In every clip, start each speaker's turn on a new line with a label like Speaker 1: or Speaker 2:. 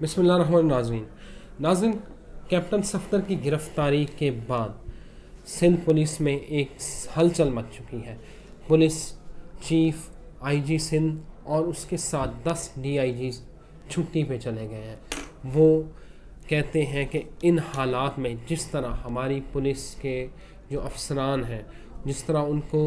Speaker 1: بسم اللہ الرحمن الرحیم. ناظرین, کیپٹن صفدر کی گرفتاری کے بعد سندھ پولیس میں ایک ہلچل مچ چکی ہے. پولیس چیف, آئی جی سندھ اور اس کے ساتھ 10 ڈی آئی جیز چھٹی پہ چلے گئے ہیں. وہ کہتے ہیں کہ ان حالات میں جس طرح ہماری پولیس کے جو افسران ہیں, جس طرح ان کو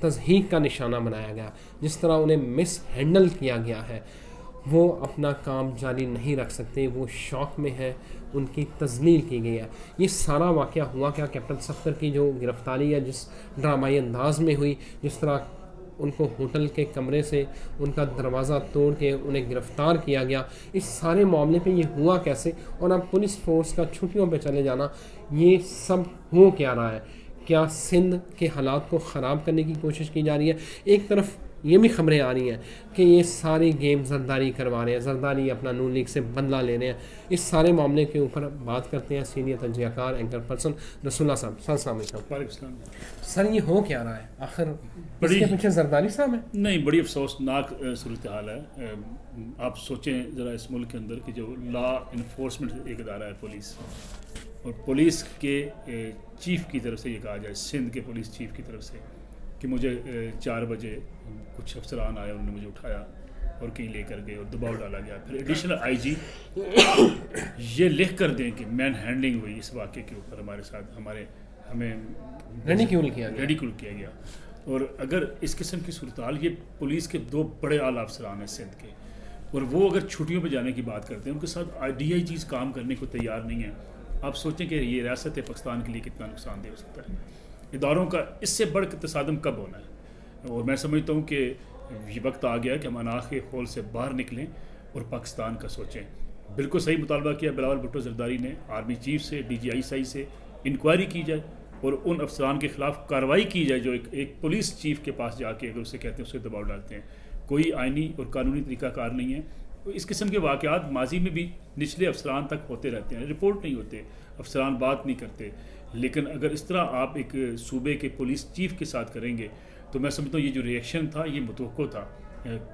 Speaker 1: تضحیک کا نشانہ بنایا گیا, جس طرح انہیں مس ہینڈل کیا گیا ہے, وہ اپنا کام جاری نہیں رکھ سکتے. وہ شوق میں ہے, ان کی تذلیل کی گئی ہے. یہ سارا واقعہ ہوا کیا, کیپٹن صفدر کی جو گرفتاری ہے جس ڈرامائی انداز میں ہوئی, جس طرح ان کو ہوٹل کے کمرے سے ان کا دروازہ توڑ کے انہیں گرفتار کیا گیا, اس سارے معاملے پہ یہ ہوا کیسے, اور اب پولیس فورس کا چھٹیوں پہ چلے جانا, یہ سب ہو کیا رہا ہے. کیا سندھ کے حالات کو خراب کرنے کی کوشش کی جا رہی ہے؟ ایک طرف یہ بھی خبریں آ رہی ہیں کہ یہ ساری گیم زرداری کروا رہے ہیں, زرداری اپنا نون لیگ سے بدلہ لے رہے ہیں. اس سارے معاملے کے اوپر بات کرتے ہیں سینئر تجزیہ کار اینکر پرسن رسول اللہ صاحب. السلام علیکم. سر, یہ ہو کیا رہا ہے آخر؟ اس کے پیچھے زرداری صاحب ہے؟
Speaker 2: نہیں, بڑی افسوسناک صورتحال ہے. آپ سوچیں ذرا اس ملک کے اندر کہ جو لا انفورسمنٹ ایک ادارہ ہے پولیس, اور پولیس کے چیف کی طرف سے یہ کہا جائے, سندھ کے پولیس چیف کی طرف سے, کہ مجھے 4 بجے کچھ افسران آئے, انہوں نے مجھے اٹھایا اور کہیں لے کر گئے اور دباؤ ڈالا گیا. پھر ایڈیشنل آئی جی یہ لکھ کر دیں کہ مین ہینڈلنگ ہوئی اس واقعے کے اوپر ہمارے ساتھ, ہمیں
Speaker 1: ریڈیکیول
Speaker 2: کیا گیا. اور اگر اس قسم کی صورتحال, یہ پولیس کے 2 بڑے اعلیٰ افسران ہیں سندھ کے, اور وہ اگر چھٹیوں پہ جانے کی بات کرتے ہیں, ان کے ساتھ ڈی آئی جیز کام کرنے کو تیار نہیں ہیں. آپ سوچیں کہ یہ ریاست پاکستان کے لیے کتنا نقصان دہ ہو سکتا ہے. اداروں کا اس سے بڑھ کے تصادم کب ہونا ہے؟ اور میں سمجھتا ہوں کہ یہ وقت آ گیا کہ ہم اناخ کے خول سے باہر نکلیں اور پاکستان کا سوچیں. بالکل صحیح مطالبہ کیا بلاول بھٹو زرداری نے, آرمی چیف سے, ڈی جی آئی سی سے انکوائری کی جائے اور ان افسران کے خلاف کارروائی کی جائے جو ایک پولیس چیف کے پاس جا کے اگر اسے کہتے ہیں اسے دباؤ ڈالتے ہیں. کوئی آئینی اور قانونی طریقہ کار نہیں ہے. اس قسم کے واقعات ماضی میں بھی نچلے افسران تک ہوتے رہتے ہیں, رپورٹ نہیں ہوتے, افسران بات نہیں کرتے. لیکن اگر اس طرح آپ ایک صوبے کے پولیس چیف کے ساتھ کریں گے تو میں سمجھتا ہوں یہ جو ریئیکشن تھا یہ متوقع تھا.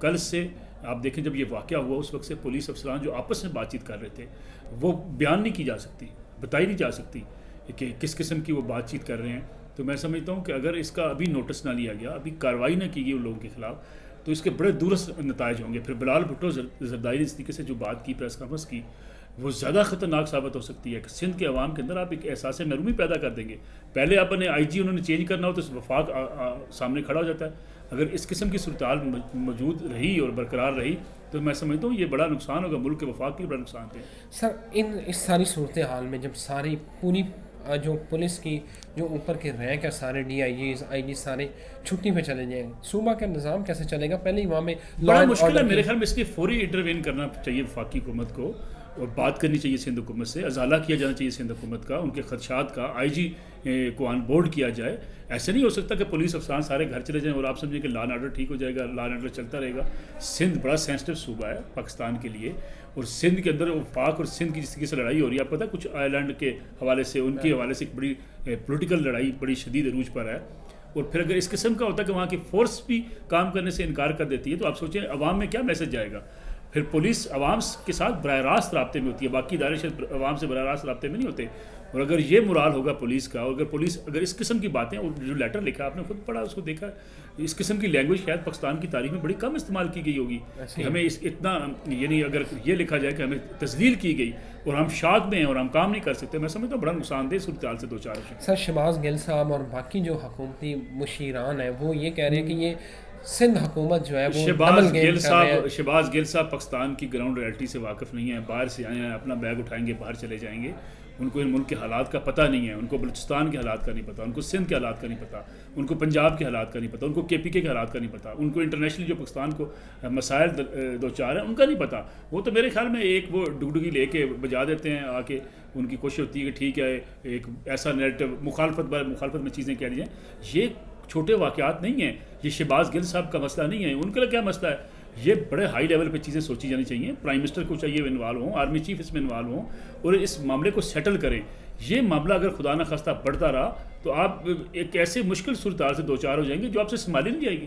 Speaker 2: کل سے آپ دیکھیں, جب یہ واقعہ ہوا اس وقت سے پولیس افسران جو آپس میں بات چیت کر رہے تھے وہ بیان نہیں کی جا سکتی, بتائی نہیں جا سکتی کہ کس قسم کی وہ بات چیت کر رہے ہیں. تو میں سمجھتا ہوں کہ اگر اس کا ابھی نوٹس نہ لیا گیا, ابھی کارروائی نہ کی گئی ان لوگوں کے خلاف, تو اس کے بڑے دورست نتائج ہوں گے. پھر بلاول بھٹو زرداری نے اس طریقے سے جو بات کی, پریس کانفرنس کی, وہ زیادہ خطرناک ثابت ہو سکتی ہے کہ سندھ کے عوام کے اندر آپ ایک احساس محرومی پیدا کر دیں گے. پہلے آپ نے آئی جی انہوں نے چینج کرنا ہو تو وفاق سامنے کھڑا ہو جاتا ہے. اگر اس قسم کی صورتحال موجود رہی اور برقرار رہی تو میں سمجھتا ہوں یہ بڑا نقصان ہوگا, ملک کے وفاق کے لیے بڑا نقصان ہے.
Speaker 1: سر, اس ساری صورتحال میں جب ساری پوری جو پولیس کی جو اوپر کے رینک ہے, سارے ڈی آئی جیز آئی جی سارے چھٹی پہ چلے جائیں, صوبہ کا نظام کیسے چلے گا؟ پہلے ہی وہاں میں
Speaker 2: بڑا مشکل ہے میرے خیال میں. اس لیے فوری انٹروین کرنا چاہیے وفاقی حکومت کو, اور بات کرنی چاہیے سندھ حکومت سے, ازالہ کیا جانا چاہیے سندھ حکومت کا, ان کے خدشات کا آئی جی کو آن بورڈ کیا جائے. ایسے نہیں ہو سکتا کہ پولیس افسران سارے گھر چلے جائیں اور آپ سمجھیں کہ لا اینڈ آرڈر ٹھیک ہو جائے گا, لا اینڈ آرڈر چلتا رہے گا. سندھ بڑا سینسٹیو صوبہ ہے پاکستان کے لیے, اور سندھ کے اندر وفاق اور سندھ کی جس طریقے سے لڑائی ہو رہی ہے, آپ پتہ کچھ آئی لینڈ کے حوالے سے, ان کے حوالے سے ایک بڑی پولیٹیکل لڑائی بڑی شدید عروج پر ہے. اور پھر اگر اس قسم کا ہوتا ہے کہ وہاں کی فورس بھی کام کرنے سے انکار کر دیتی ہے تو آپ سوچیں عوام میں کیا میسج جائے گا. پھر پولیس عوام کے ساتھ براہ راست رابطے میں ہوتی ہے, باقی ادارے شاید عوام سے براہ راست رابطے میں نہیں ہوتے. اور اگر یہ مرال ہوگا پولیس کا, اور اگر اس قسم کی باتیں, اور جو لیٹر لکھا آپ نے خود پڑھا, اس کو دیکھا, اس قسم کی لینگویج شاید پاکستان کی تاریخ میں بڑی کم استعمال کی گئی ہوگی کہ ہمیں اتنا, یعنی اگر یہ لکھا جائے کہ ہمیں تذلیل کی گئی اور ہم شاک میں ہیں اور ہم کام نہیں کر سکتے, میں سمجھتا ہوں بڑا نقصان دہ صورتحال سے 2-4 ہے.
Speaker 1: سر, شہباز گل صاحب اور باقی جو حکومتی مشیران ہیں وہ یہ کہہ رہے ہیں کہ یہ سندھ حکومت جو ہے وہ
Speaker 2: شہباز گل صاحب پاکستان کی گراؤنڈ ریئلٹی سے واقف نہیں ہیں, باہر سے آئے ہیں, اپنا بیگ اٹھائیں گے باہر چلے جائیں گے. ان کو ان ملک کے حالات کا پتہ نہیں ہے, ان کو بلوچستان کے حالات کا نہیں پتہ, ان کو سندھ کے حالات کا نہیں پتہ, ان کو پنجاب کے حالات کا نہیں پتہ, ان کو کے پی کے حالات کا نہیں پتہ, ان کو انٹرنیشنل جو پاکستان کو مسائل 2-4 ہیں ان کا نہیں پتہ. وہ تو میرے خیال میں ایک وہ ڈگڈگی لے کے بجا دیتے ہیں آ کے, ان کی کوشش ہوتی ہے کہ ٹھیک ہے ایک ایسا نیریٹو مخالفت میں چیزیں کہہ دی جائیں. یہ چھوٹے واقعات نہیں ہیں, یہ شہباز گل صاحب کا مسئلہ نہیں ہے, ان کے لیے کیا مسئلہ ہے. یہ بڑے ہائی لیول پہ چیزیں سوچی جانی چاہیے. پرائم منسٹر کو چاہیے وہ انوالو ہوں, آرمی چیف اس میں انوالو ہوں اور اس معاملے کو سیٹل کریں. یہ معاملہ اگر خدا نہ خواستہ بڑھتا رہا تو آپ ایک ایسے مشکل صورتحال سے 2-4 ہو جائیں گے جو آپ سے سنبھالی نہیں جائے گی.